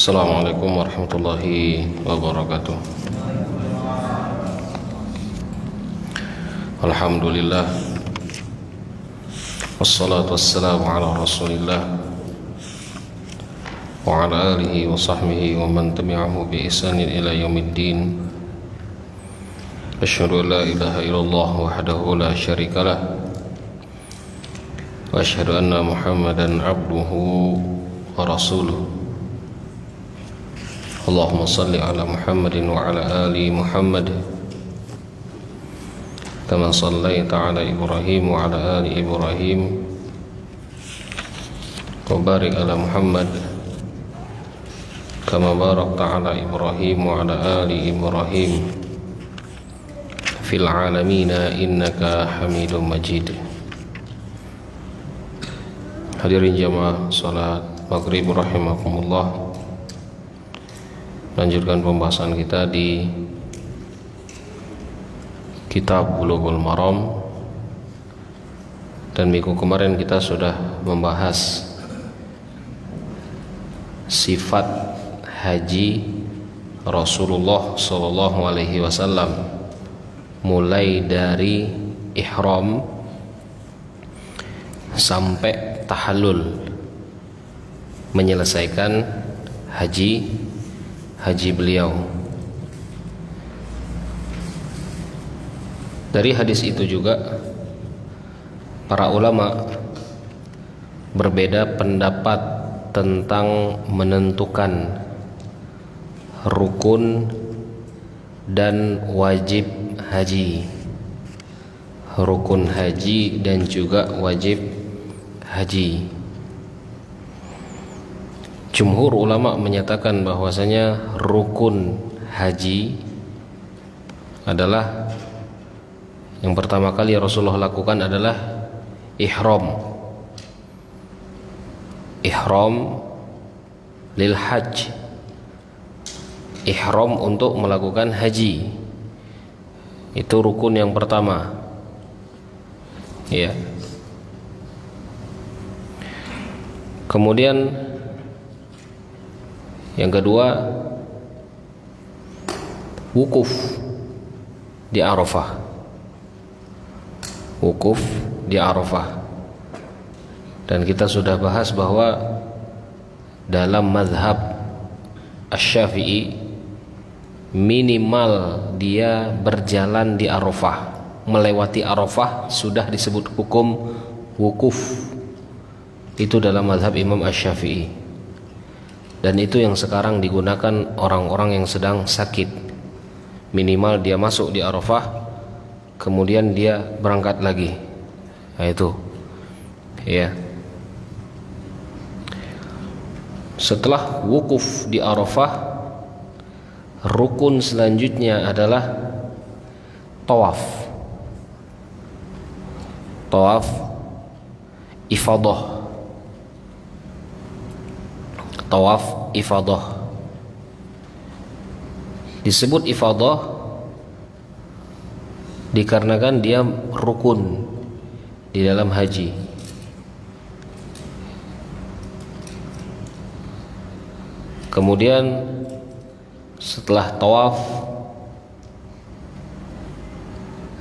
Assalamualaikum warahmatullahi wabarakatuh. Alhamdulillah, wassalatu wassalamu ala rasulillah wa ala alihi wa sahbihi wa man tabi'ahu bi ihsanin ila yaumiddin. Asyhadu an la ilaha illallah wahdahu la syarikalah wa asyhadu anna Muhammadan abduhu wa rasuluh. Allahumma salli ala Muhammadin wa ala ali Muhammad kama sallaita ala Ibrahim wa ala ali Ibrahim wa barik ala Muhammad kama barakta ala Ibrahim wa ala ali Ibrahim fil alamina innaka Hamidum Majid. Hadirin jamaah salat maghrib rahimakumullah. Lanjutkan pembahasan kita di Kitab Bulughul Maram, dan minggu kemarin kita sudah membahas sifat haji Rasulullah SAW, mulai dari ihram sampai tahallul, menyelesaikan haji beliau. Dari hadis itu juga para ulama berbeda pendapat tentang menentukan rukun dan wajib haji, rukun haji dan juga wajib haji. Jumhur ulama menyatakan bahwasanya rukun haji adalah, yang pertama kali Rasulullah lakukan adalah ihram lil hajj, ihram untuk melakukan haji. Itu rukun yang pertama, ya. Kemudian yang kedua, wukuf di Arafah. Wukuf di Arafah. Dan kita sudah bahas bahwa dalam mazhab Asy-Syafi'i minimal dia berjalan di Arafah, melewati Arafah sudah disebut hukum wukuf. Itu dalam mazhab Imam Asy-Syafi'i. Dan itu yang sekarang digunakan orang-orang yang sedang sakit. Minimal dia masuk di Arafah, kemudian dia berangkat lagi. Nah itu, ya. Setelah wukuf di Arafah, rukun selanjutnya adalah tawaf. Tawaf ifadah. Tawaf ifadah disebut ifadah dikarenakan dia rukun di dalam haji. Kemudian setelah tawaf,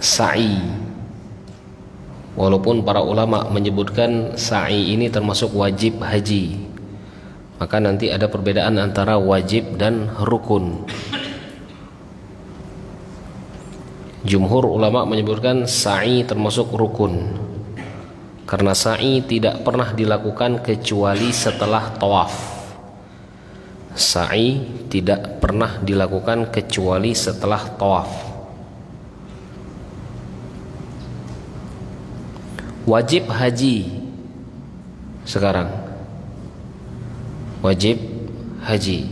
sa'i. Walaupun para ulama menyebutkan sa'i ini termasuk wajib haji, maka nanti ada perbedaan antara wajib dan rukun. Jumhur ulama menyebutkan sa'i termasuk rukun, karena sa'i tidak pernah dilakukan kecuali setelah tawaf. Sa'i tidak pernah dilakukan kecuali setelah tawaf. Wajib haji sekarang, wajib haji.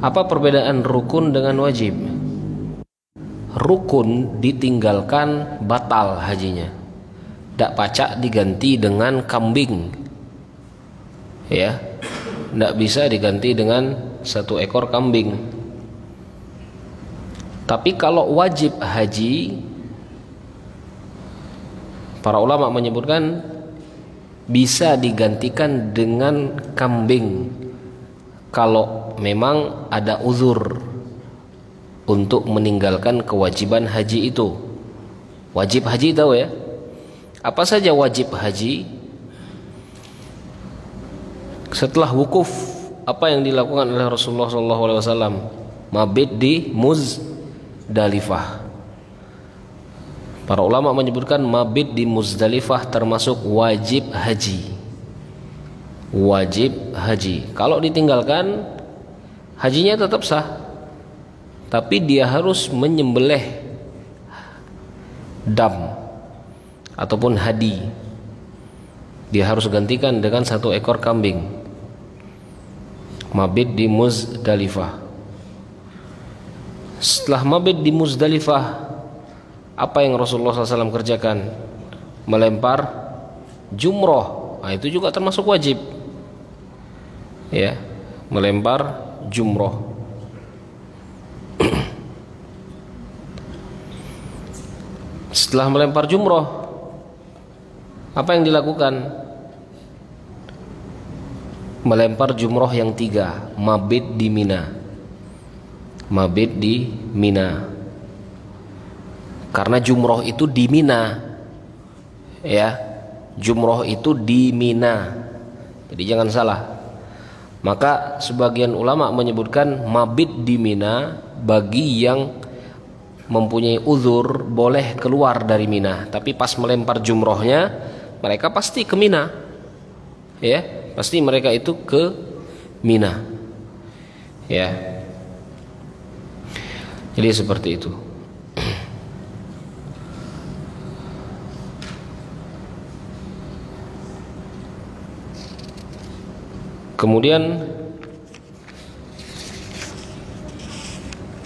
Apa perbedaan rukun dengan wajib? Rukun ditinggalkan batal hajinya. Dak pacak diganti dengan kambing, ya. Dak bisa diganti dengan 1 ekor kambing. Tapi kalau wajib haji, para ulama menyebutkan bisa digantikan dengan kambing kalau kalau memang ada uzur untuk meninggalkan kewajiban haji itu. Wajib haji tahu ya? Apa saja wajib haji? Setelah wukuf, apa yang dilakukan oleh Rasulullah SAW? Mabit di Muzdalifah. Para ulama menyebutkan mabit di Muzdalifah termasuk wajib haji. Wajib haji. Kalau ditinggalkan, hajinya tetap sah, tapi dia harus menyembelih dam ataupun hadi. Dia harus gantikan dengan 1 ekor kambing. Mabit di Muzdalifah. Setelah mabit di Muzdalifah, apa yang Rasulullah SAW kerjakan? Melempar jumroh. Nah, itu juga termasuk wajib. Ya, melempar jumroh. Setelah melempar jumroh, apa yang dilakukan? Melempar jumroh yang 3, mabit di Mina. Mabit di Mina. Karena jumroh itu di Mina. Ya, jumroh itu di Mina. Jadi jangan salah. Maka sebagian ulama menyebutkan mabit di Mina bagi yang mempunyai uzur boleh keluar dari Mina, tapi pas melempar jumrohnya mereka pasti ke Mina. Ya, pasti mereka itu ke Mina. Ya. Jadi seperti itu. Kemudian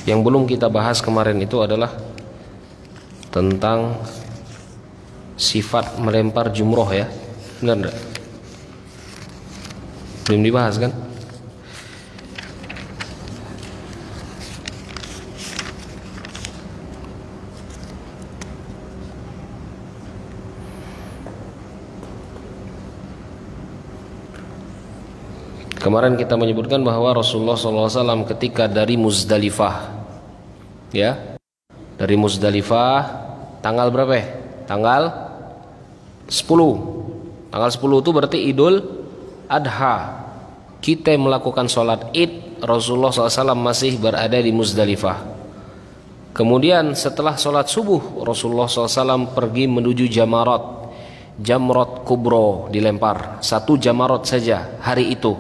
yang belum kita bahas kemarin itu adalah tentang sifat melempar jumroh ya. Benar enggak? Belum dibahas kan? Kemarin kita menyebutkan bahwa Rasulullah SAW ketika dari Muzdalifah, ya, dari Muzdalifah tanggal berapa? Tanggal 10. Tanggal 10 itu berarti Idul Adha. Kita melakukan sholat Id, Rasulullah SAW masih berada di Muzdalifah. Kemudian setelah sholat subuh, Rasulullah SAW pergi menuju Jamrat Kubro, dilempar 1 Jamrat saja hari itu,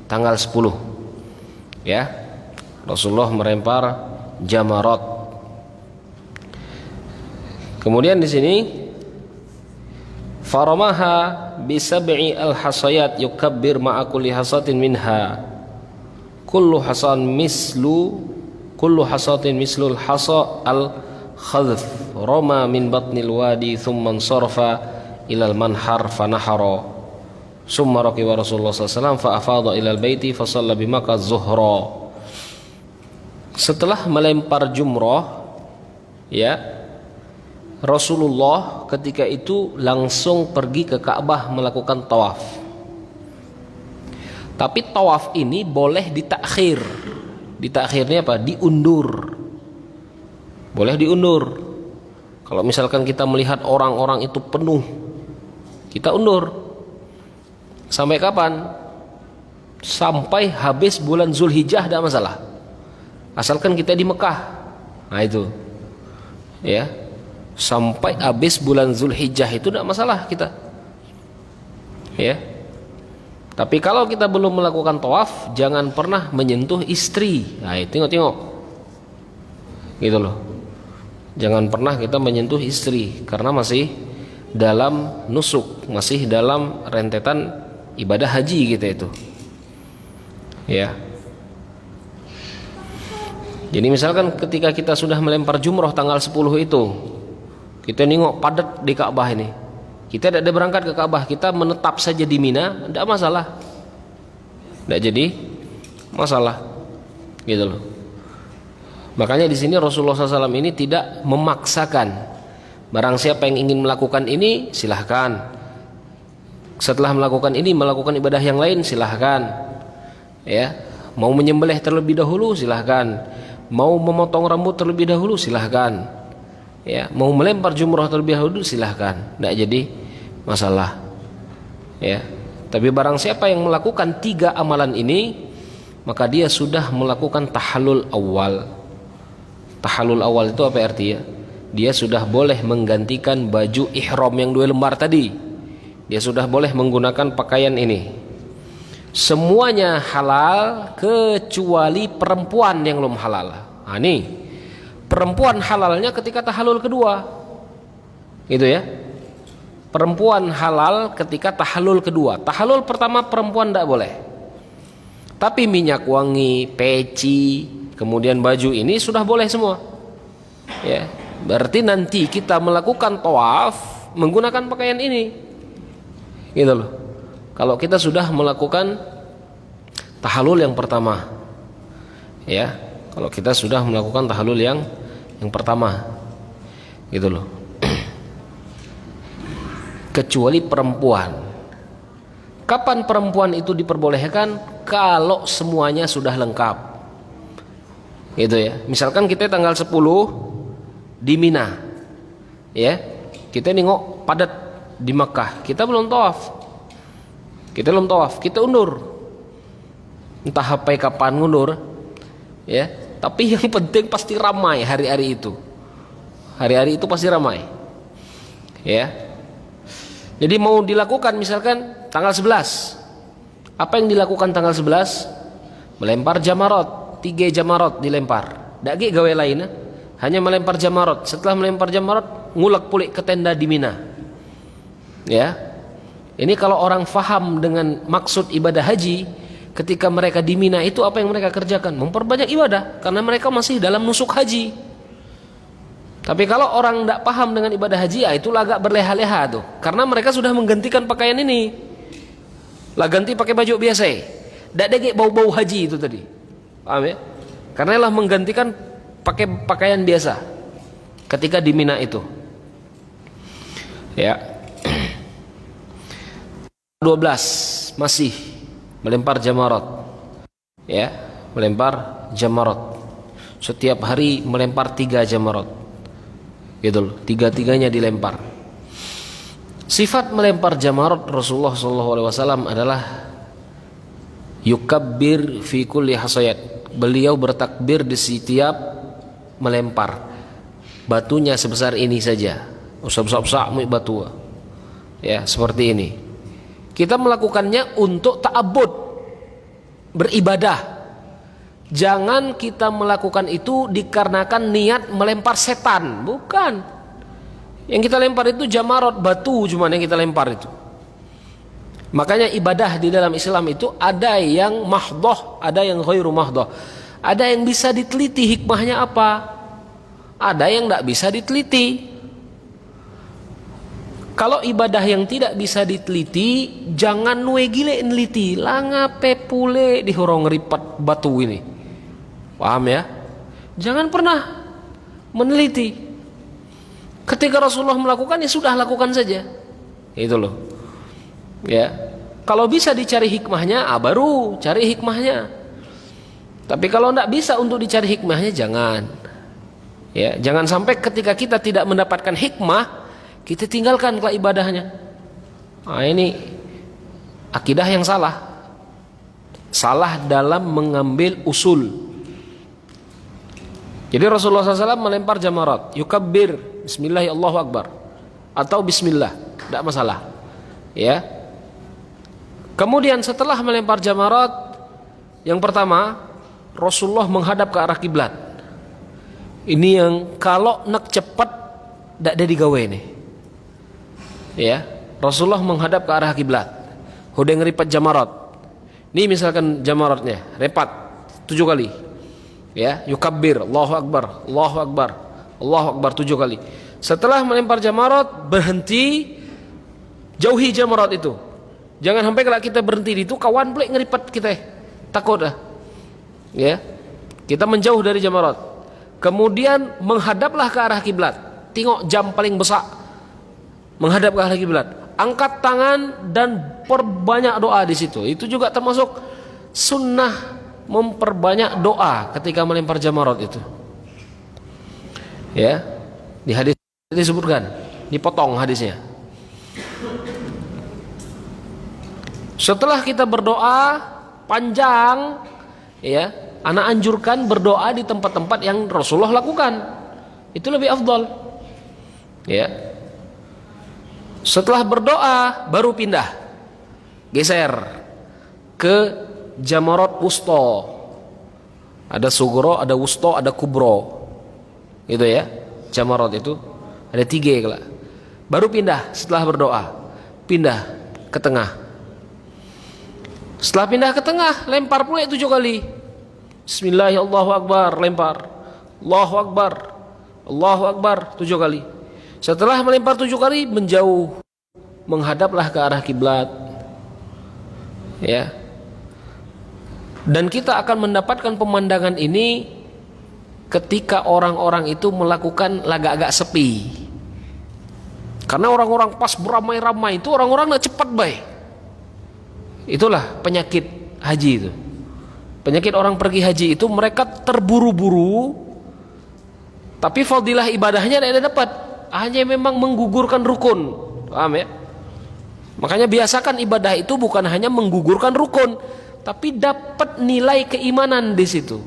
tanggal 10. Ya, Rasulullah melempar Jamrat. Kemudian di sini faramaha bisab'i al-hasayat yukabbir ma'a kulli hasatin minha kullu hasatin mislul hasa al-khadf rama min batnil wadi thumma ansarafa ilal manhar fanahara summa raqiba Rasulullah SAW fa afadha ilal baiti fa shalla bi Makkah zuhra. Setelah melempar jumrah, ya, Rasulullah ketika itu langsung pergi ke Ka'bah melakukan tawaf. Tapi tawaf ini boleh ditakhir. Ditakhirnya apa? Diundur. Boleh diundur. Kalau misalkan kita melihat orang-orang itu penuh, kita undur. Sampai kapan? Sampai habis bulan Zulhijjah, tidak masalah. Asalkan kita di Mekah. Nah itu, ya, sampai habis bulan Zulhijjah itu tidak masalah kita. Ya. Tapi kalau kita belum melakukan tawaf, jangan pernah menyentuh istri. Nah, tengok-tengok. Gitu loh. Jangan pernah kita menyentuh istri karena masih dalam nusuk, masih dalam rentetan ibadah haji kita itu. Ya. Jadi misalkan ketika kita sudah melempar jumroh tanggal 10 itu, kita nengok padat di Ka'bah ini, kita tidak ada berangkat ke Ka'bah, kita menetap saja di Mina, tidak masalah, tidak jadi masalah, gitu loh. Makanya di sini Rasulullah SAW ini tidak memaksakan. Barang siapa yang ingin melakukan ini, silahkan. Setelah melakukan ini, melakukan ibadah yang lain, silahkan. Ya, mau menyembelih terlebih dahulu silahkan, mau memotong rambut terlebih dahulu silahkan, ya, mau melempar jumrah terlebih dahulu silahkan, tidak jadi masalah, ya. Tapi barang siapa yang melakukan 3 amalan ini, maka dia sudah melakukan tahallul awal. Tahallul awal itu apa artinya? Dia sudah boleh menggantikan baju ihram yang 2 lembar tadi. Dia sudah boleh menggunakan pakaian ini. Semuanya halal kecuali perempuan yang belum halal. Nah, ini perempuan halalnya ketika tahallul kedua, gitu ya. Perempuan halal ketika tahallul kedua. Tahallul pertama perempuan tidak boleh. Tapi minyak wangi, peci, kemudian baju ini sudah boleh semua. Ya, berarti nanti kita melakukan tawaf menggunakan pakaian ini. Gitu loh. Kalau kita sudah melakukan tahallul yang pertama. Ya, kalau kita sudah melakukan tahallul yang pertama. Gitu loh. Kecuali perempuan. Kapan perempuan itu diperbolehkan? Kalau semuanya sudah lengkap, gitu ya. Misalkan kita tanggal 10 di Mina, ya, kita nengok padat di Makkah, kita belum tawaf, kita undur, entah sampai kapan ngundur, ya. Tapi yang penting pasti ramai hari-hari itu pasti ramai, ya. Jadi mau dilakukan misalkan tanggal 11. Apa yang dilakukan tanggal 11? Melempar jamarot, 3 jamarot dilempar. Tidak gawe lain, hanya melempar jamarot. Setelah melempar jamarot, ngulak pulik ke tenda di Mina. Ya. Ini kalau orang faham dengan maksud ibadah haji, ketika mereka di Mina itu apa yang mereka kerjakan? Memperbanyak ibadah, karena mereka masih dalam nusuk haji. Tapi kalau orang tidak paham dengan ibadah haji, ya itulah agak berleha-leha tuh. Karena mereka sudah menggantikan pakaian ini. Lah ganti pakai baju biasa. Tidak ada bau-bau haji itu tadi. Paham ya? Karena lah menggantikan pakai pakaian biasa ketika di Mina itu. Ya. 12 masih melempar jamarat. Ya, melempar jamarat. Setiap hari melempar 3 jamarat. Gitu loh, 3-3-nya dilempar. Sifat melempar jamarat Rasulullah SAW adalah yukabbir fi kulli hasayat. Beliau bertakbir di setiap melempar. Batunya sebesar ini saja, usap-usap batu. Ya, seperti ini. Kita melakukannya untuk ta'abbud, beribadah. Jangan kita melakukan itu dikarenakan niat melempar setan, bukan. Yang kita lempar itu jamarot, batu cuman yang kita lempar itu. Makanya ibadah di dalam Islam itu ada yang mahdhah, ada yang ghairu mahdhah. Ada yang bisa diteliti hikmahnya apa, ada yang tidak bisa diteliti. Kalau ibadah yang tidak bisa diteliti, jangan nuwe gile neliti, langape pule dihorong ripat batu ini. Paham ya? Jangan pernah meneliti. Ketika Rasulullah melakukan, ya sudah lakukan saja. Itu loh. Ya. Kalau bisa dicari hikmahnya, baru cari hikmahnya. Tapi kalau tidak bisa untuk dicari hikmahnya, jangan. Ya, jangan sampai ketika kita tidak mendapatkan hikmah, kita tinggalkan ke ibadahnya. Nah, ini akidah yang salah. Salah dalam mengambil usul. Jadi Rasulullah SAW melempar jamarat, yukabbir, bismillah Allahu akbar, atau bismillah, tidak masalah. Ya. Kemudian setelah melempar jamarat, yang pertama Rasulullah menghadap ke arah kiblat. Ini yang kalau nak cepat tidak ada digawe nih. Ya, Rasulullah menghadap ke arah kiblat. Hudeng ripat jamarat. Ini misalkan jamaratnya repat 7 kali. Ya, yukabbir, Allahu akbar, Allahu akbar, Allahu akbar 7 kali. Setelah melempar jamarat, berhenti, jauhi jamarat itu. Jangan sampai kalau kita berhenti di itu kawan pelik ngeripat kita. Takut dah. Ya. Kita menjauh dari jamarat. Kemudian menghadaplah ke arah kiblat. Tengok jam paling besar. Menghadap ke arah kiblat, angkat tangan dan perbanyak doa di situ. Itu juga termasuk sunnah memperbanyak doa ketika melempar jamarat itu. Ya, di hadis disebutkan, dipotong hadisnya. Setelah kita berdoa panjang, ya, ana anjurkan berdoa di tempat-tempat yang Rasulullah lakukan. Itu lebih afdal. Ya. Setelah berdoa baru pindah, geser ke jamarat wusto. Ada sugro, ada wusto, ada kubro. Gitu ya. Jamarat itu ada 3 kalau. Baru pindah setelah berdoa. Pindah ke tengah. Setelah pindah ke tengah, lempar pula 7 kali. Bismillahirrahmanirrahim, Allahu Akbar, lempar. Allahu Akbar. Allahu Akbar 7 kali. Setelah melempar 7 kali, menjauh. Menghadaplah ke arah kiblat. Ya. Dan kita akan mendapatkan pemandangan ini ketika orang-orang itu melakukan agak-agak sepi. Karena orang-orang pas beramai-ramai itu orang-orang nak cepat baik. Itulah penyakit haji itu. Penyakit orang pergi haji itu mereka terburu-buru, tapi fadilah ibadahnya tidak dapat. Hanya memang menggugurkan rukun. Paham ya? Makanya biasakan ibadah itu bukan hanya menggugurkan rukun, tapi dapat nilai keimanan di situ.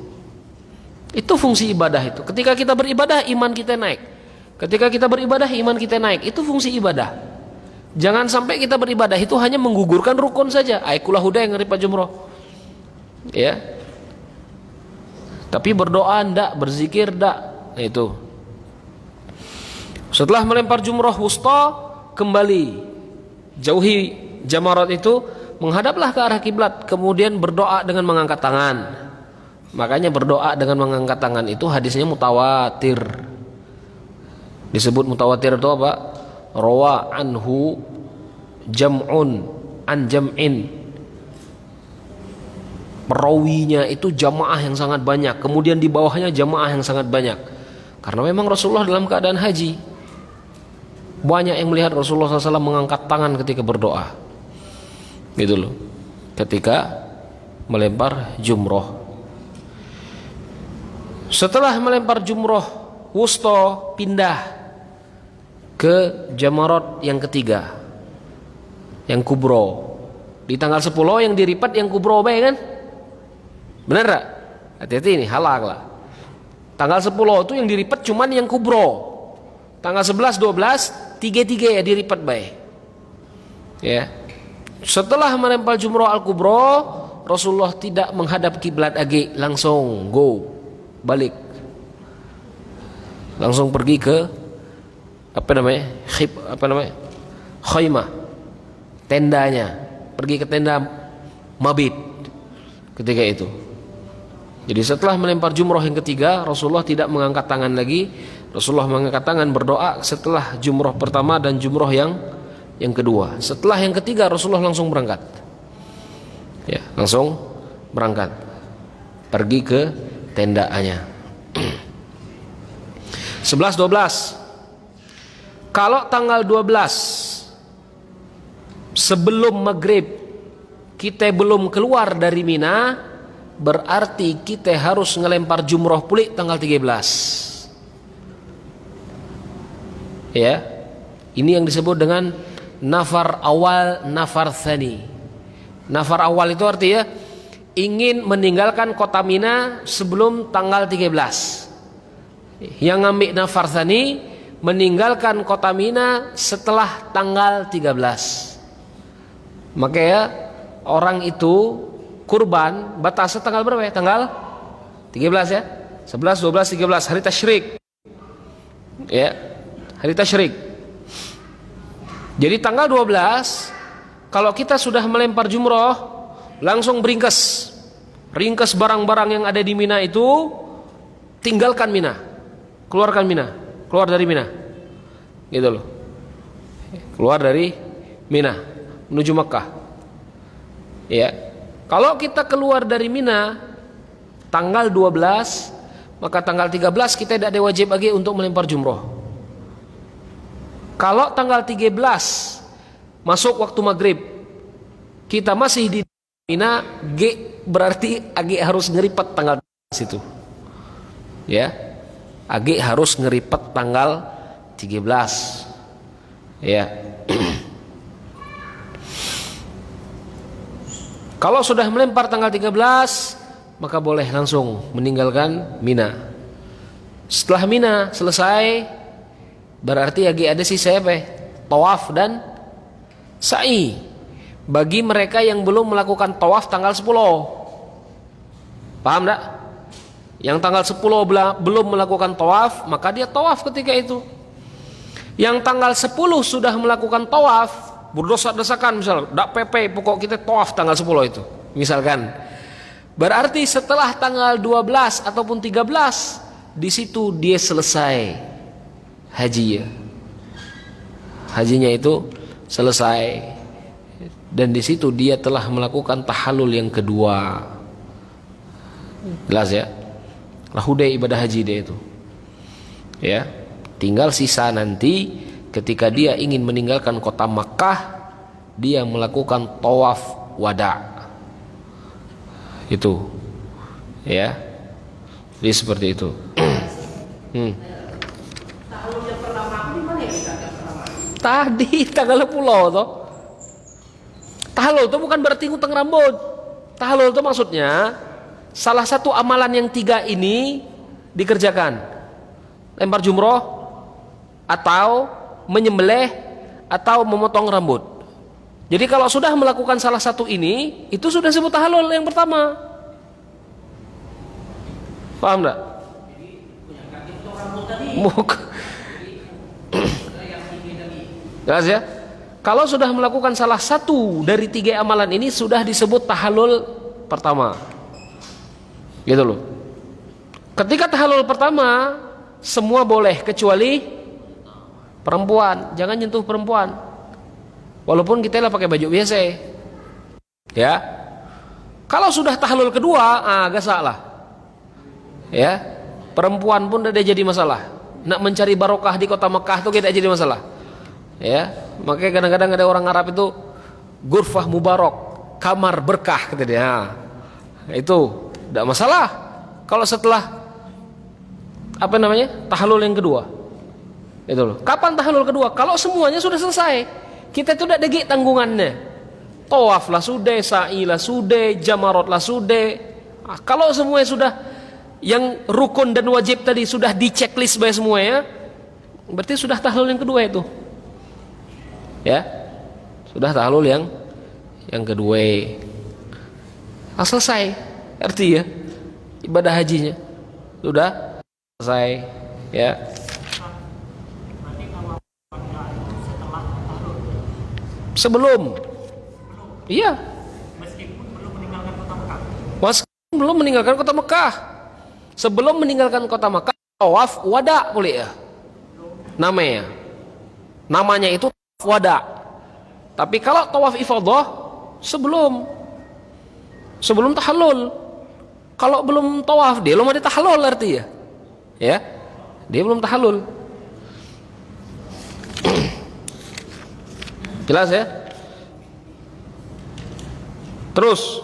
Itu fungsi ibadah itu. Ketika kita beribadah, iman kita naik. Ketika kita beribadah, iman kita naik. Itu fungsi ibadah. Jangan sampai kita beribadah itu hanya menggugurkan rukun saja. Aikulah huda yang ngeri jumroh. Ya. Tapi berdoa ndak, berzikir ndak. Nah, itu. Setelah melempar jumroh wusta, kembali jauhi jamarat itu, menghadaplah ke arah kiblat, kemudian berdoa dengan mengangkat tangan. Makanya berdoa dengan mengangkat tangan itu hadisnya mutawatir. Disebut mutawatir itu apa? Rawa anhu jam'un an jam'in. Perawinya itu jamaah yang sangat banyak, kemudian di bawahnya jamaah yang sangat banyak. Karena memang Rasulullah dalam keadaan haji, banyak yang melihat Rasulullah SAW mengangkat tangan ketika berdoa. Gitu loh. Ketika melempar jumroh. Setelah melempar jumroh wusto, pindah ke jamarat yang ketiga, yang kubro. Di tanggal 10 yang diripat yang kubro baik kan? Benar tak? Hati-hati ini halal lah. Tanggal 10 itu yang diripat cuman yang kubro. Tanggal 11, 12 tiga-tiga ya diripat baik. Ya. Setelah melempar jumroh al-kubro, Rasulullah tidak menghadap kiblat lagi, langsung go balik. Langsung pergi ke khaymah, tendanya. Pergi ke tenda mabit ketika itu. Jadi setelah melempar jumroh yang ketiga, Rasulullah tidak mengangkat tangan lagi. Rasulullah mengangkat tangan berdoa setelah jumroh pertama dan jumroh yang kedua. Setelah yang ketiga, Rasulullah langsung berangkat. Ya, langsung berangkat. Pergi ke tendanya. 11-12. Kalau tanggal 12 sebelum maghrib kita belum keluar dari Mina, berarti kita harus ngelempar jumroh pulih tanggal 13. Ya. Ini yang disebut dengan nafar awal, nafar tsani. Nafar awal itu artinya ingin meninggalkan kota Mina sebelum tanggal 13. Yang ngambil nafar tsani meninggalkan kota Mina setelah tanggal 13. Makanya orang itu kurban batasnya tanggal berapa ya? Tanggal 13 ya? 11, 12, 13 hari tasyrik. Ya, hari tasyrik. Jadi tanggal 12 kalau kita sudah melempar jumroh, langsung beringkes. Ringkes barang-barang yang ada di Mina itu, tinggalkan Mina. Keluarkan Mina, keluar dari Mina. Gitu loh. Keluar dari Mina menuju Makkah. Ya. Kalau kita keluar dari Mina tanggal 12, maka tanggal 13 kita tidak ada wajib lagi untuk melempar jumroh. Kalau tanggal 13 masuk waktu maghrib, kita masih di Mina, berarti Agi harus ngeripat tanggal situ. Ya. Agi harus ngeripat tanggal 13. Ya. Kalau sudah melempar tanggal 13, maka boleh langsung meninggalkan Mina. Setelah Mina selesai, berarti Agi ada sisa apa? Tawaf dan sa'i. Bagi mereka yang belum melakukan tawaf tanggal 10. Paham tak? Yang tanggal 10 belum melakukan tawaf, maka dia tawaf ketika itu. Yang tanggal 10 sudah melakukan tawaf, berdosa-dosakan misal, dak PP, pokok kita tawaf tanggal 10 itu. Misalkan. Berarti setelah tanggal 12 ataupun 13, di situ dia selesai haji ya. Hajinya itu selesai. Dan di situ dia telah melakukan tahallul yang kedua. Jelas ya? Lahudai ibadah haji dia itu. Ya. Tinggal sisa nanti ketika dia ingin meninggalkan kota Makkah, dia melakukan tawaf wada. Itu. Ya. Jadi seperti itu. Tahallul yang pertama di mana ya kita? Tadi tanggal 10 toh. Tahallul itu bukan berarti ngutang rambut. Tahallul itu maksudnya salah satu amalan yang 3 ini dikerjakan. Lempar jumroh atau menyembelih atau memotong rambut. Jadi kalau sudah melakukan salah satu ini, itu sudah disebut tahallul yang pertama. Paham enggak? Jadi punya kaki potong rambut tadi. Jelas ya? Kalau sudah melakukan salah satu dari 3 amalan ini sudah disebut tahallul pertama. Gitu loh. Ketika tahallul pertama semua boleh kecuali perempuan, jangan nyentuh perempuan. Walaupun kita lah pakai baju biasa. Ya. Kalau sudah tahallul kedua, agak salah. Ya. Perempuan pun tidak jadi masalah. Nak mencari barokah di kota Mekah itu tidak jadi masalah. Ya, makanya kadang-kadang ada orang Arab itu ghurfah mubarak, kamar berkah kata dia. Itu tidak masalah. Kalau setelah tahallul yang kedua. Itu loh. Kapan tahallul kedua? Kalau semuanya sudah selesai. Kita itu tidak degik tanggungannya. Tawaf lah sudah, sa'i lah sudah, jamarat lah sudah. Kalau semuanya sudah, yang rukun dan wajib tadi sudah di checklist by semuanya, berarti sudah tahallul yang kedua itu. Ya, sudah tahallul yang kedua. Selesai, arti ya ibadah hajinya sudah selesai. Ya. Sebelum, iya. Meskipun belum meninggalkan kota Mekah. Meskipun belum meninggalkan kota Mekah, sebelum meninggalkan kota Mekah, tawaf wada boleh ya. Namanya itu wada. Tapi kalau tawaf ifadah sebelum tahallul. Kalau belum tawaf dia belum ada tahallul artinya. Ya. Dia belum tahallul. Jelas ya? Terus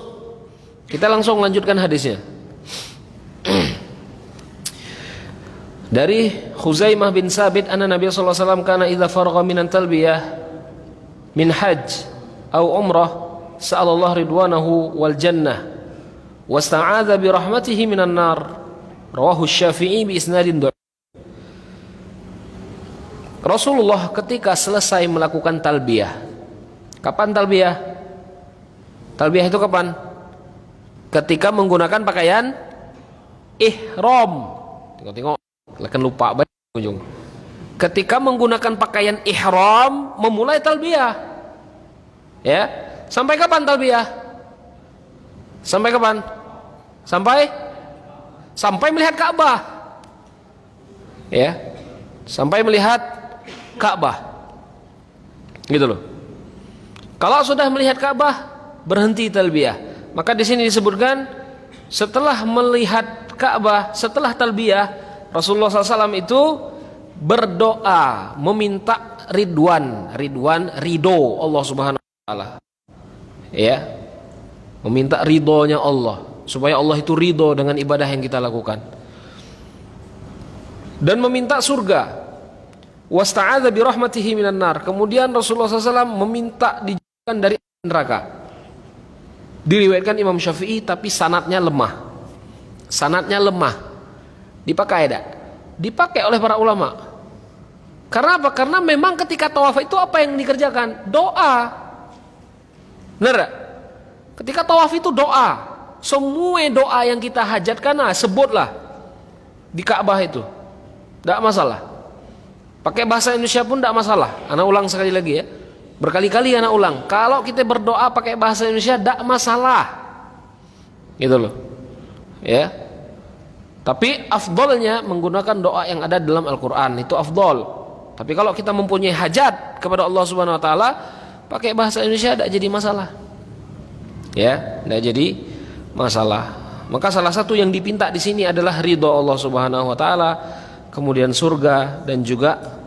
kita langsung lanjutkan hadisnya. Dari Khuzaimah bin Sabit anna Nabi sallallahu alaihi wasallam kana idza faragha minan talbiyah min hajj aw umrah sa'alallah ridwanahu wal jannah wasta'adza bi rahmatihi minan nar. Rawahu Syafi'i bi isnadin dhaif. Rasulullah ketika selesai melakukan talbiyah. Kapan talbiyah? Talbiyah itu kapan? Ketika menggunakan pakaian ihram. Tengok-tengok akan lupa banyak ujung. Ketika menggunakan pakaian ihram memulai talbiyah. Ya. Sampai kapan talbiyah? Sampai kapan? Sampai melihat Ka'bah. Ya. Sampai melihat Ka'bah. Gitu loh. Kalau sudah melihat Ka'bah berhenti talbiyah. Maka di sini disebutkan setelah melihat Ka'bah, setelah talbiyah, Rasulullah SAW itu berdoa meminta ridho Allah Subhanahu wa taala. Ya. meminta ridhonya Allah, supaya Allah itu ridho dengan ibadah yang kita lakukan, dan meminta surga. Wasta'adza bi rahmatihi minan nar. Kemudian Rasulullah SAW meminta dijauhkan dari neraka. Diriwayatkan Imam Syafi'i, tapi sanadnya lemah. Sanadnya lemah. Dipakai tidak? Dipakai oleh para ulama. Karena apa? Karena memang ketika tawaf itu apa yang dikerjakan? Doa. Benar tak? Ketika tawaf itu doa. Semua doa yang kita hajatkan, sebutlah di Ka'bah itu. Tidak masalah. Pakai bahasa Indonesia pun tidak masalah. Anak ulang sekali lagi ya. Berkali-kali anak ulang. Kalau kita berdoa pakai bahasa Indonesia tidak masalah. Gitu loh. Ya. Tapi afdolnya menggunakan doa yang ada dalam Al-Quran. Itu afdol. Tapi kalau kita mempunyai hajat kepada Allah Subhanahu Wa Taala, pakai bahasa Indonesia tidak jadi masalah. Ya, tidak jadi masalah. Maka salah satu yang dipinta di sini adalah ridho Allah Subhanahu Wa Taala, kemudian surga, dan juga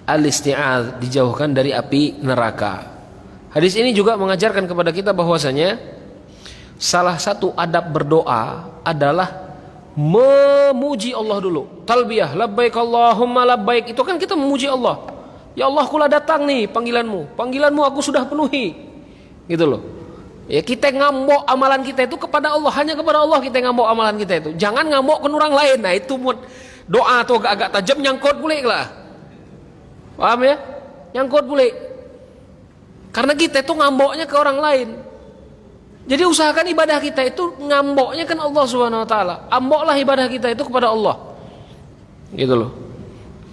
al-isti'adz, dijauhkan dari api neraka. Hadis ini juga mengajarkan kepada kita bahwasanya salah satu adab berdoa adalah memuji Allah dulu. Talbiyah, labbaik Allahumma labbaik, itu kan kita memuji Allah. Ya Allah, kulah datang nih panggilanmu. Panggilanmu aku sudah penuhi. Gitu loh. Ya, kita ngambok amalan kita itu kepada Allah, hanya kepada Allah kita ngambok amalan kita itu. Jangan ngambok ke orang lain. Nah, itu doa tuh agak tajam, nyangkut pulih lah. Paham ya? Nyangkut pulih. Karena kita itu ngamboknya ke orang lain. Jadi usahakan ibadah kita itu ngamboknya kan Allah Subhanahu Wa Taala. Amboklah ibadah kita itu kepada Allah. Gitu loh.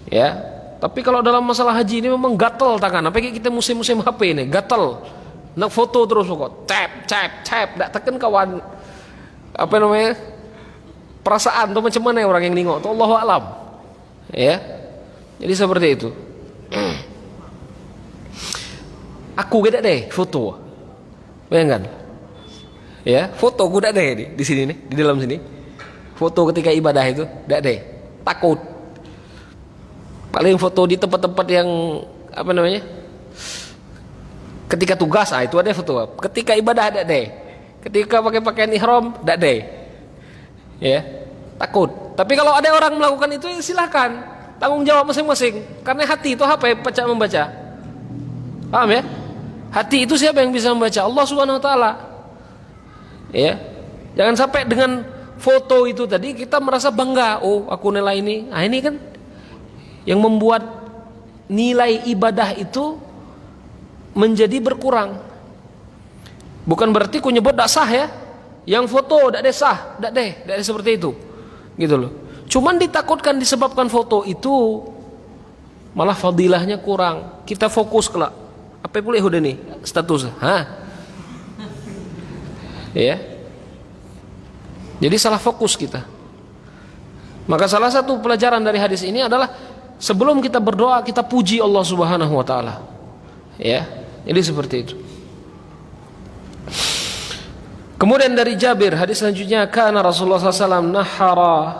Ya. Tapi kalau dalam masalah haji ini memang gatel tangan. Apalagi kita musim-musim HP ini, gatel. Nak foto terus kok, tap, tak tekan kawan, perasaan tuh macam mana orang yang nengok, tuh Allahu alam, ya. Jadi seperti itu. Aku gak deh foto, bayangkan, ya, foto aku gak deh di sini nih, di dalam sini, foto ketika ibadah itu, gak deh, takut. Paling foto di tempat-tempat yang ketika tugas, itu ada foto. Ketika ibadah ada deh. Ketika pakai pakaian ihram, ada deh. Ya, takut. Tapi kalau ada orang melakukan itu, silakan. Tanggung jawab masing-masing. Karena hati itu apa ya? Baca membaca. Paham ya? Hati itu siapa yang bisa membaca? Allah Subhanahu Wa Taala. Ya. Jangan sampai dengan foto itu tadi kita merasa bangga. Oh, aku nilai ini. Nah, ini kan yang membuat nilai ibadah itu menjadi berkurang. Bukan berarti ku nyebut dak sah ya. Yang foto dak sah, dak seperti itu. Gitu loh. Cuman ditakutkan disebabkan foto itu malah fadilahnya kurang. Kita fokus kelak. Apa boleh udah nih status? Ya. Jadi salah fokus kita. Maka salah satu pelajaran dari hadis ini adalah sebelum kita berdoa kita puji Allah Subhanahu Wa Taala. Ya. Jadi seperti itu. Kemudian dari Jabir, hadis selanjutnya, kana Rasulullah SAW nahara.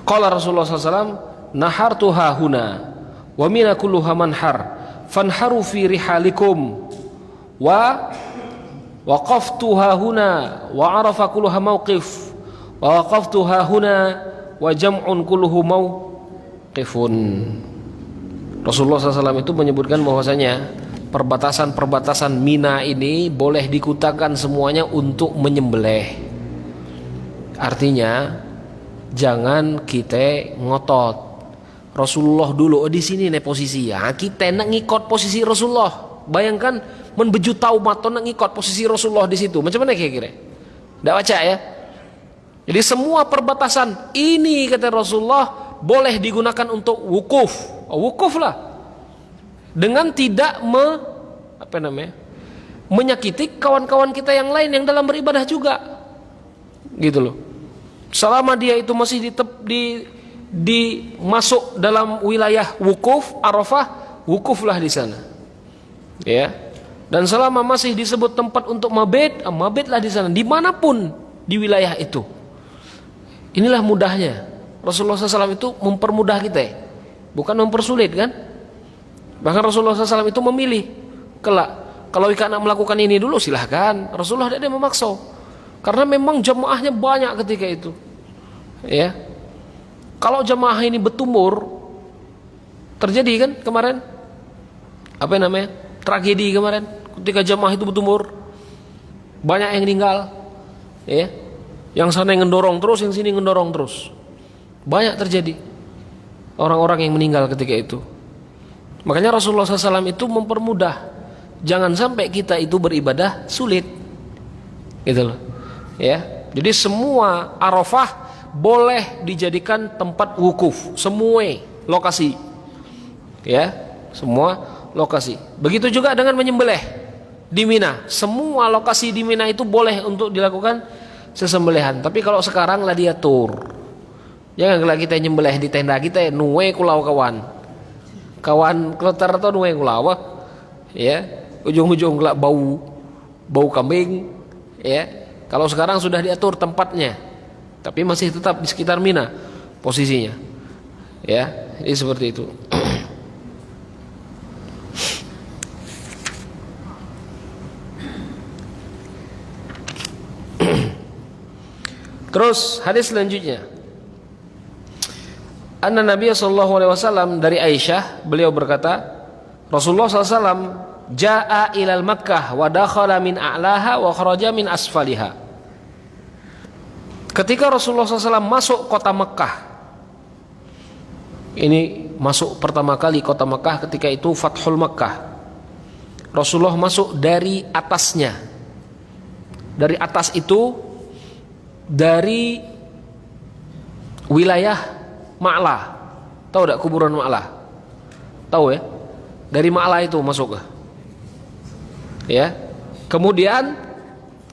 Qala Rasulullah SAW, nahartu hahuna wa mina kulluha manhar fanharu fi rihalikum wa waqaftu hahuna wa arafa kulluha mawqif wa waqaftu hahuna wa jam'un kulluhu mawqifun. Rasulullah SAW itu menyebutkan bahwasanya perbatasan-perbatasan Mina ini boleh dikutakan semuanya untuk menyembelih. Artinya jangan kita ngotot. Rasulullah dulu di sini nih posisi ya. Kita nak ngikut posisi Rasulullah. Bayangkan menbeju taumat nak ngikut posisi Rasulullah di situ. Macam mana kira-kira? Tidak baca ya. Jadi semua perbatasan ini kata Rasulullah boleh digunakan untuk wukuf. Wukuf lah. Dengan tidak menyakiti kawan-kawan kita yang lain yang dalam beribadah juga. Gitu loh. Selama dia itu masih masuk dalam wilayah wukuf Arafah, wukuflah di sana. Ya. Dan selama masih disebut tempat untuk mabit, mabitlah di sana dimanapun di wilayah itu. Inilah mudahnya. Rasulullah SAW itu mempermudah kita, bukan mempersulit kan? Bahkan Rasulullah SAW itu memilih kelak Kalau ika nak melakukan ini dulu silahkan. Rasulullah tidak ada memaksa. Karena memang jamaahnya banyak ketika itu. Ya. Kalau jamaah ini bertumur, terjadi kan kemarin apa namanya? Tragedi kemarin ketika jamaah itu bertumur. Banyak yang meninggal. Ya. Yang sana yang ngedorong terus, yang sini ngedorong terus. Banyak terjadi orang-orang yang meninggal ketika itu. Makanya Rasulullah SAW itu mempermudah. Jangan sampai kita itu beribadah sulit, gitu loh. Ya, jadi semua Arafah boleh dijadikan tempat wukuf, semua lokasi, ya, semua lokasi. Begitu juga dengan menyembelih di Mina, semua lokasi di Mina itu boleh untuk dilakukan sesembelihan. Tapi kalau sekarang lah dia tur, jangan kalau kita nyembelih di tenda kita, nuwe kulau kawan kloter atau nuwe kulau, ya. Ujung-ujung gelak bau kambing, ya. Kalau sekarang sudah diatur tempatnya, tapi masih tetap di sekitar Mina posisinya, ya. Jadi seperti itu. Terus hadis selanjutnya, anna Nabi sallallahu alaihi wasallam, dari Aisyah, beliau berkata, Rasulullah SAW jaa ilal Makkah wa dakhala min a'laha wa kharaja min asfaliha. Ketika Rasulullah SAW masuk kota Makkah, ini masuk pertama kali kota Makkah ketika itu Fathul Makkah. Rasulullah masuk dari atasnya. Dari atas itu dari wilayah Ma'la. Tahu tak kuburan Ma'la? Tahu ya? Dari Ma'la itu masuk ke. Ya. Kemudian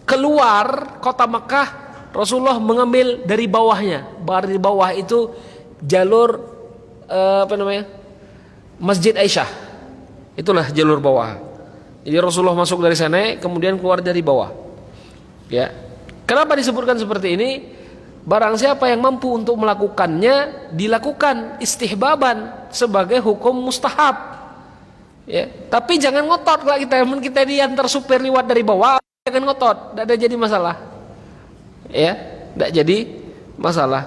keluar kota Mekah, Rasulullah mengambil dari bawahnya. Dari bawah itu jalur Masjid Aisyah. Itulah jalur bawah. Jadi Rasulullah masuk dari sana, kemudian keluar dari bawah. Ya. Kenapa disebutkan seperti ini? Barang siapa yang mampu untuk melakukannya, dilakukan istihbaban sebagai hukum mustahab. Ya, tapi jangan ngotot kalau kita diantar supir lewat dari bawah, jangan ngotot, tidak ada jadi masalah. Ya, tidak jadi masalah.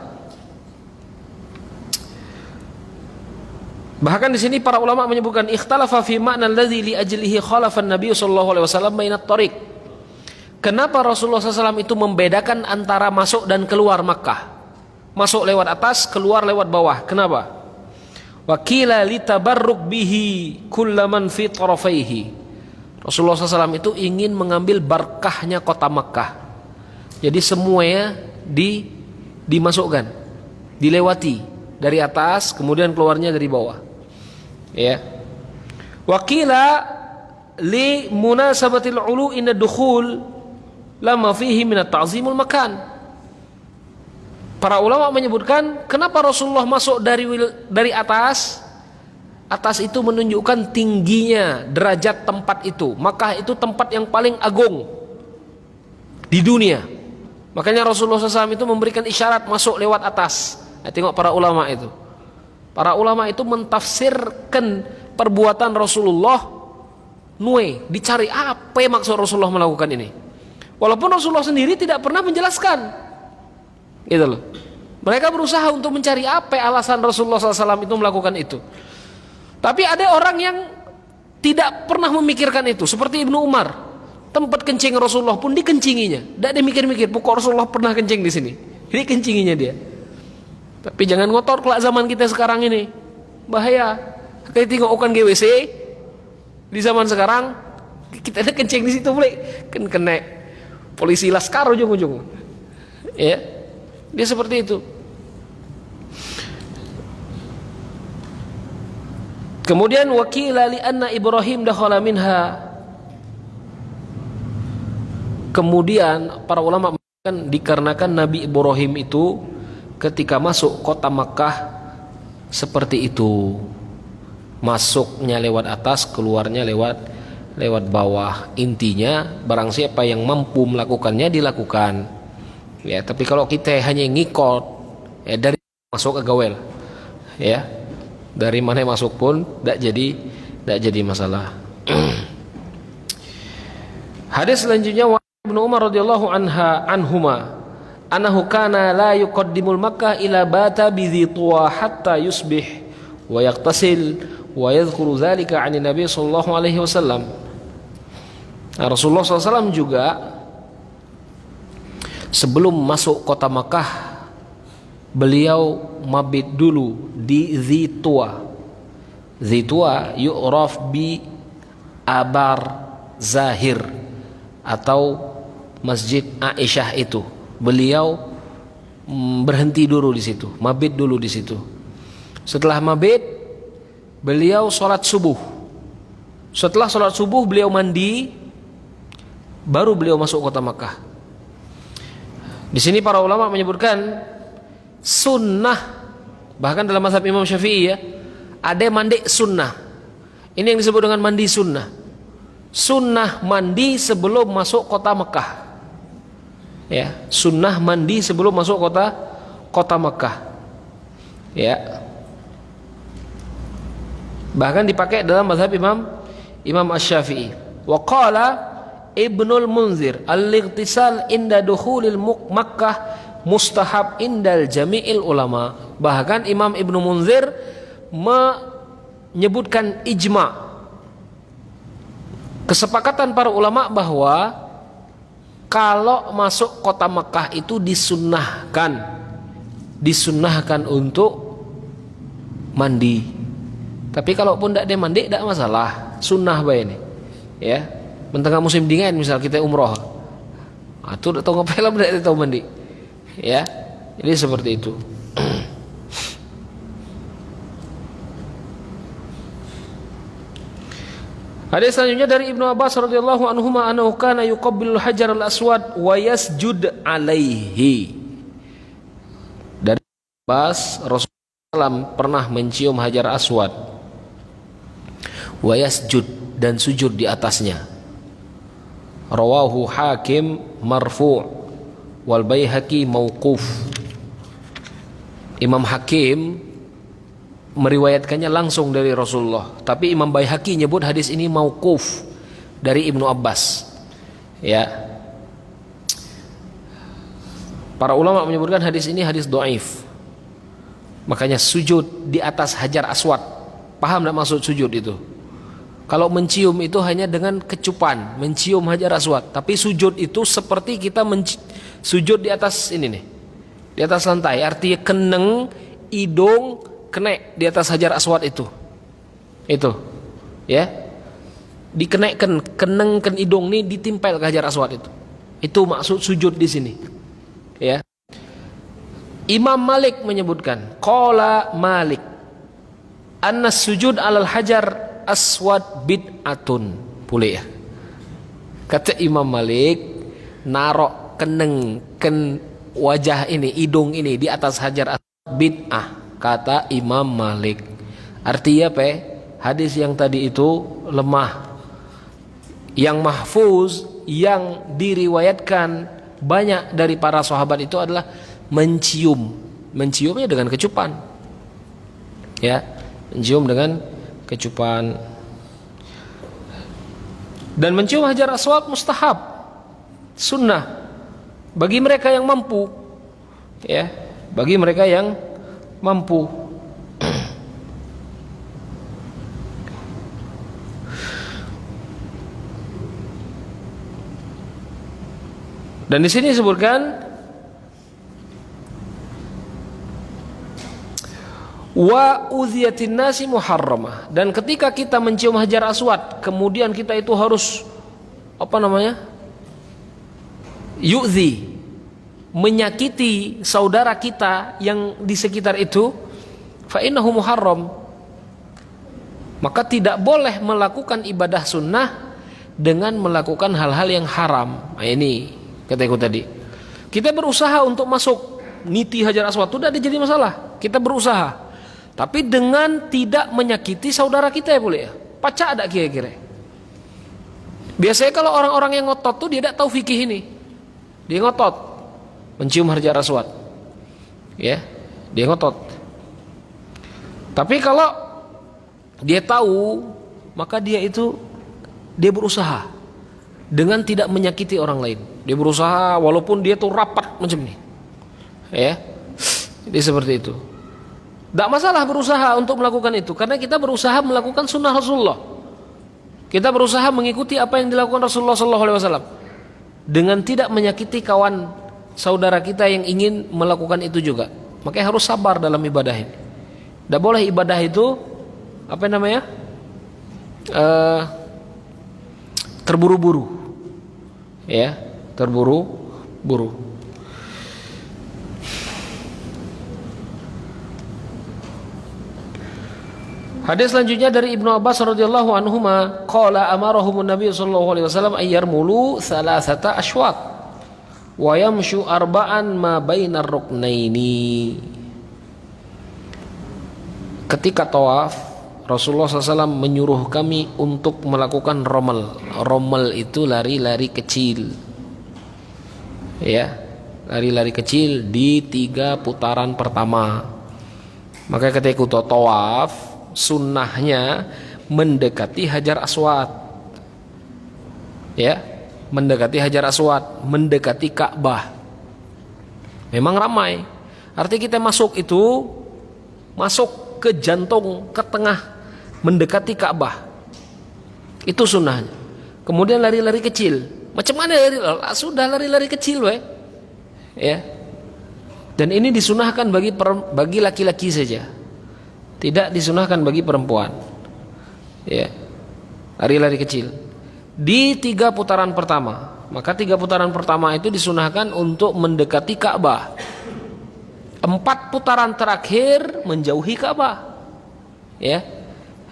Bahkan di sini para ulama menyebutkan ikhtalafa fi ma'na alladzi li ajlihi khalafa an-nabiy sallallahu alaihi wasallam bainat thariq. Kenapa Rasulullah SAW itu membedakan antara masuk dan keluar Makkah? Masuk lewat atas, keluar lewat bawah. Kenapa? Wakila litabarruk bihi kullaman fi tarafaihi. Rasulullah SAW itu ingin mengambil berkahnya kota Makkah. Jadi semuanya dimasukkan, dilewati dari atas, kemudian keluarnya dari bawah. Ya. Wakila li munasabatil ulu inna dukhul lama fihi minat ta'zimul makan. Para ulama menyebutkan kenapa Rasulullah masuk dari atas. Atas itu menunjukkan tingginya derajat tempat itu. Makkah itu tempat yang paling agung di dunia. Makanya Rasulullah SAW itu memberikan isyarat masuk lewat atas. Nah, tengok para ulama itu. Para ulama itu mentafsirkan perbuatan Rasulullah. Dicari apa yang maksud Rasulullah melakukan ini. Walaupun Rasulullah sendiri tidak pernah menjelaskan, gitu loh. Mereka berusaha untuk mencari apa alasan Rasulullah SAW itu melakukan itu. Tapi ada orang yang tidak pernah memikirkan itu, seperti Ibnu Umar. Tempat kencing Rasulullah pun dikencinginya, tidak dimikir-mikir. Pokok Rasulullah pernah kencing di sini, ini kencinginya dia. Tapi jangan ngotor kelak zaman kita sekarang ini, bahaya. Kayak tengok ukan GWC di zaman sekarang, kita ada kencing di situ boleh, kan kena polisi laskar ujung-ujung. Ya. Dia seperti itu. Kemudian wakila li anna Ibrahim dakhala minha. Kemudian para ulama mengatakan dikarenakan Nabi Ibrahim itu ketika masuk kota Makkah seperti itu. Masuknya lewat atas, keluarnya lewat bawah. Intinya barang siapa yang mampu melakukannya dilakukan. Ya, tapi kalau kita hanya ngikut, ya dari masuk ke gawel, ya dari mana masuk pun tidak jadi masalah. Hadis selanjutnya wa Ibnu Umar radhiyallahu anhuma annahu kana la yuqaddimul Makkah ila bata bi Dhituwa hatta yusbih wa yaqtasil wa yadhkuru dzalika 'an Nabi sallallahu alaihi wasallam. Rasulullah SAW juga sebelum masuk kota Makkah beliau mabit dulu di Dhituwa. Dhituwa yu'raf bi Abar Zahir atau Masjid Aisyah itu. Beliau berhenti dulu di situ, mabit dulu di situ. Setelah mabit, beliau sholat subuh. Setelah sholat subuh, beliau mandi, baru beliau masuk kota Makkah. Di sini para ulama menyebutkan sunnah, bahkan dalam mazhab Imam Syafi'i ya, ada mandi sunnah. Ini yang disebut dengan mandi sunnah. Sunnah mandi sebelum masuk kota Makkah. Ya, sunnah mandi sebelum masuk kota Makkah. Ya. Bahkan dipakai dalam mazhab Imam Asy-Syafi'i. Wa qala Ibnul Munzir al-ightisal inda dukhulil Makkah mustahab indal jami'il ulama. Bahkan Imam Ibnu Munzir menyebutkan ijma', kesepakatan para ulama bahwa kalau masuk kota Makkah itu disunnahkan untuk mandi. Tapi kalaupun tidak ada mandi tidak masalah, sunnah bae ini. Ya, mentengah musim dingin misal kita umroh, atau tahu ngepel tidak tahu mandi. Ya, jadi seperti itu. Hadis selanjutnya dari Ibnu Abbas radhiyallahu anhuma annahu kana yuqabbilul hajar al-aswad wa yasjud alaihi. Dari Abbas, Rasulullah SAW pernah mencium hajar aswad wa yasjud dan sujud di atasnya. Rawahu Hakim marfu' wal Baihaqi mauquf. Imam Hakim meriwayatkannya langsung dari Rasulullah, tapi Imam Baihaqi nyebut hadis ini mauquf dari Ibnu Abbas. Ya. Para ulama menyebutkan hadis ini hadis dhaif. Makanya sujud di atas hajar aswad. Paham enggak maksud sujud itu? Kalau mencium itu hanya dengan kecupan, mencium hajar aswad, tapi sujud itu seperti kita sujud di atas ini nih. Di atas lantai, artinya keneng, hidung kena di atas hajar aswad itu ya, dikenaikan, kenengkan hidung nih ditimpel ke hajar aswad itu maksud sujud di sini ya. Imam Malik menyebutkan qala Malik anna sujud alal hajar aswad bid'atun, boleh ya, kata Imam Malik, narok kenengkan wajah ini, hidung ini di atas hajar aswad bid'ah, kata Imam Malik. Artinya apa? Hadis yang tadi itu lemah. Yang mahfuz, yang diriwayatkan banyak dari para sahabat itu adalah mencium. Menciumnya dengan kecupan. Ya, mencium dengan kecupan. Dan mencium hajar aswad mustahab, sunnah bagi mereka yang mampu. Ya, bagi mereka yang mampu. Dan di sini disebutkan wa uziyatin nasi muharramah, dan ketika kita mencium hajar aswad kemudian kita itu harus yu'zi, menyakiti saudara kita yang di sekitar itu, fa innahu muharram, maka tidak boleh melakukan ibadah sunnah dengan melakukan hal-hal yang haram. Nah, ini kataku tadi, kita berusaha untuk masuk niti hajar aswad itu tidak jadi masalah, kita berusaha, tapi dengan tidak menyakiti saudara kita ya boleh ya. Pacak ada kira-kira. Biasanya kalau orang-orang yang ngotot tuh dia tidak tahu fikih ini, dia ngotot mencium hajar aswad, ya, dia ngotot. Tapi kalau dia tahu, maka dia berusaha dengan tidak menyakiti orang lain. Dia berusaha walaupun dia tuh rapat macam ini. Ya. Jadi seperti itu. Tidak masalah berusaha untuk melakukan itu, karena kita berusaha melakukan sunnah Rasulullah. Kita berusaha mengikuti apa yang dilakukan Rasulullah SAW dengan tidak menyakiti kawan saudara kita yang ingin melakukan itu juga. Makanya harus sabar dalam ibadah ini. Tidak boleh ibadah itu terburu-buru, ya, terburu-buru. Hadis selanjutnya dari Ibnu Abbas radhiyallahu anhuma, qala amarahumun nabiy sallallahu alaihi wasallam ayyarmulu thalathata ashwaq wa yamshu arba'an ma bainar ruknaini. Ketika tawaf, Rasulullah SAW menyuruh kami untuk melakukan rommel. Rommel itu lari-lari kecil, ya, lari-lari kecil di 3 putaran pertama. Maka ketika tawaf, sunnahnya mendekati Hajar Aswad, ya, mendekati Hajar Aswad, mendekati Ka'bah. Memang ramai, artinya kita masuk ke jantung, ke tengah, mendekati Ka'bah. Itu sunnahnya. Kemudian lari-lari kecil. Macam mana lari? Sudah lari-lari kecil, ya. Dan ini disunahkan bagi laki-laki saja. Tidak disunahkan bagi perempuan. Ya. Lari-lari kecil di 3 putaran pertama. Maka 3 putaran pertama itu disunahkan untuk mendekati Ka'bah. 4 putaran terakhir menjauhi Ka'bah. Ya.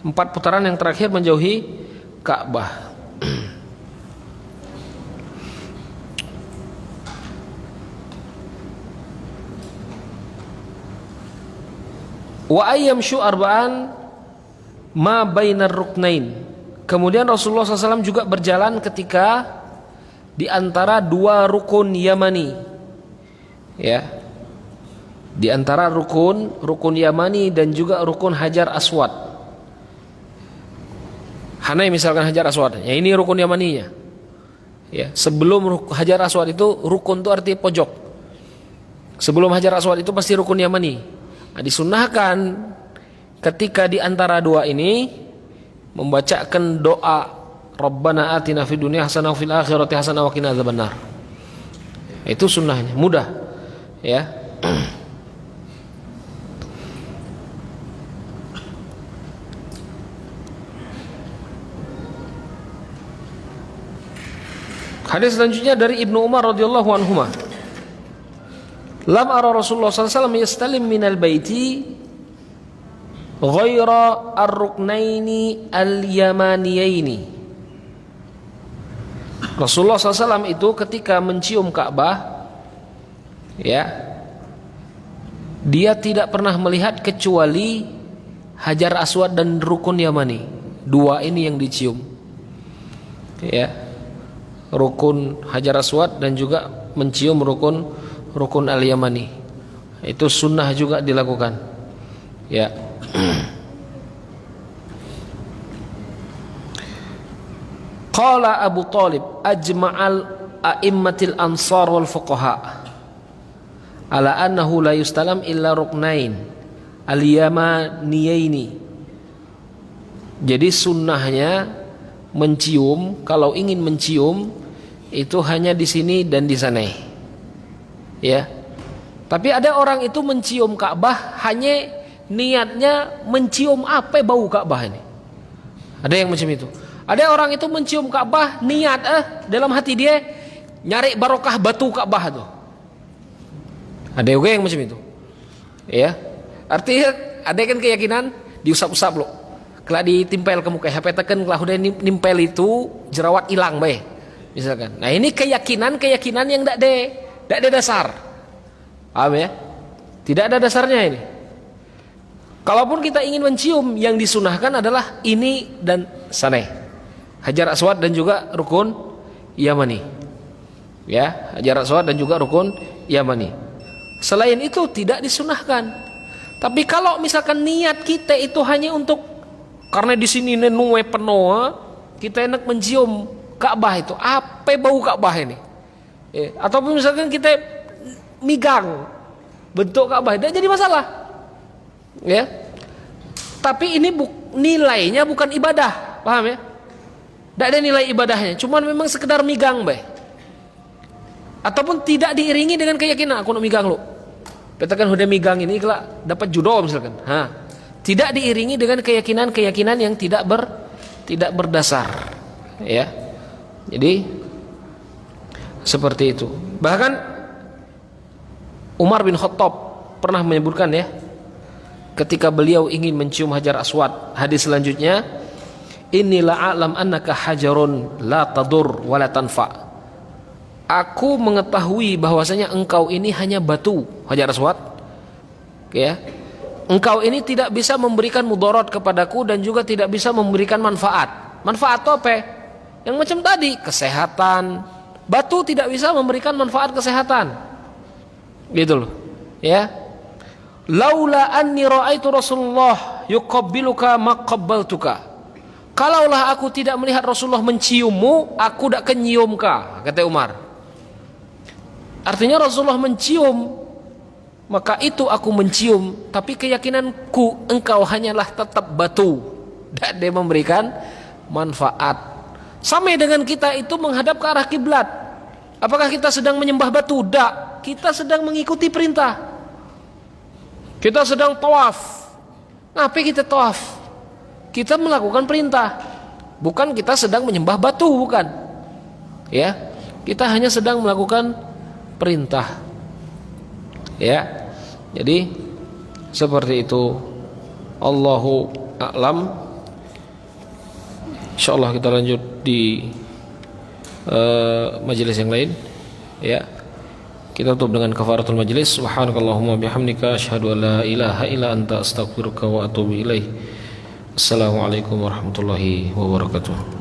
4 putaran yang terakhir menjauhi Ka'bah. Wa ayyamshu arba'an ma bainar ruknain. Kemudian Rasulullah SAW juga berjalan ketika di antara 2 rukun Yamani, ya, di antara rukun Yamani dan juga rukun Hajar Aswad. Hanai misalkan Hajar Aswad, ya, ini rukun Yamaninya, ya. Sebelum Hajar Aswad itu rukun itu arti pojok. Sebelum Hajar Aswad itu pasti rukun Yamani. Nah, disunnahkan ketika di antara 2 ini membacakan doa Rabbana atina fid dunya hasanah wa fil akhirati hasanah wa qina adzabannar. Itu sunnahnya, mudah, ya. Hadis selanjutnya dari Ibnu Umar radhiyallahu anhuma. Lam ara Rasulullah SAW yastalim minal baiti ghaira ar-ruknaini al-yamaniyaini. Rasulullah SAW itu ketika mencium Ka'bah, ya, dia tidak pernah melihat kecuali Hajar Aswad dan rukun Yamani. 2 ini yang dicium, ya, rukun Hajar Aswad dan juga mencium rukun al-Yamani. Itu sunnah juga dilakukan, ya. Qala Abu Talib ajma'al a'immatil ansar wal fuqaha ala annahu la yustalam illa ruknain al-yamaniyaini. Jadi sunnahnya mencium, kalau ingin mencium itu hanya di sini dan di sana, ya. Tapi ada orang itu mencium Ka'bah hanya niatnya mencium apa bau Ka'bah ini. Ada yang macam itu. Ada orang itu mencium Ka'bah niat dalam hati dia nyari barokah batu Ka'bah tuh. Ada juga yang macam itu, ya. Artinya ada kan keyakinan diusap-usap lo, kalau ditimpel ke muka HP tekan, kalau udah nimpel itu jerawat hilang bae, misalkan. Nah ini keyakinan yang tidak ada dasar, paham ya? Tidak ada dasarnya ini. Kalaupun kita ingin mencium, yang disunahkan adalah ini dan sana, Hajar Aswad dan juga rukun Yamani, ya, Hajar Aswad dan juga rukun Yamani. Selain itu tidak disunahkan. Tapi kalau misalkan niat kita itu hanya untuk karena di sini nenuwe penuh, kita enak mencium Ka'bah itu, apa bau Ka'bah ini? Ataupun misalkan kita migang bentuk Ka'bah, tidak jadi masalah. Ya. Tapi ini nilainya bukan ibadah, paham ya? Tidak ada nilai ibadahnya, cuman memang sekedar migang, bae. Ataupun tidak diiringi dengan keyakinan, aku nak migang lu. Katakan udah migang ini kelak dapat judo misalkan. Tidak diiringi dengan keyakinan-keyakinan yang tidak berdasar. Ya. Jadi seperti itu. Bahkan Umar bin Khattab pernah menyebutkan ya, ketika beliau ingin mencium Hajar Aswad, hadis selanjutnya, inilah a'lam annaka hajarun la tadur wa la tanfa. Aku mengetahui bahwasanya engkau ini hanya batu, Hajar Aswad. Ya. Engkau ini tidak bisa memberikan mudarat kepadaku dan juga tidak bisa memberikan manfaat. Manfaat itu apa? Yang macam tadi, kesehatan. Batu tidak bisa memberikan manfaat kesehatan. Gitu loh. Ya. Laula anni ra'aitu Rasulullah yuqabbiluka maqabbaltuka. Kalaulah aku tidak melihat Rasulullah menciummu, aku tidak akan nyium kau, kata Umar. Artinya Rasulullah mencium, maka itu aku mencium, tapi keyakinanku engkau hanyalah tetap batu, tidak ada memberikan manfaat. Sama dengan kita itu menghadap ke arah kiblat. Apakah kita sedang menyembah batu? Tidak, kita sedang mengikuti perintah. Kita sedang tawaf. Ngapain kita tawaf? Kita melakukan perintah. Bukan kita sedang menyembah batu, bukan. Ya, kita hanya sedang melakukan perintah. Ya. Jadi seperti itu. Allahu a'lam. Insyaallah kita lanjut di majelis yang lain. Ya. Kita tutup dengan kafaratul majlis. Subhanakallahumma bihamdika asyhadu an la ilaha illa anta astaghfiruka wa atubu ilaik. Assalamualaikum warahmatullahi wabarakatuh.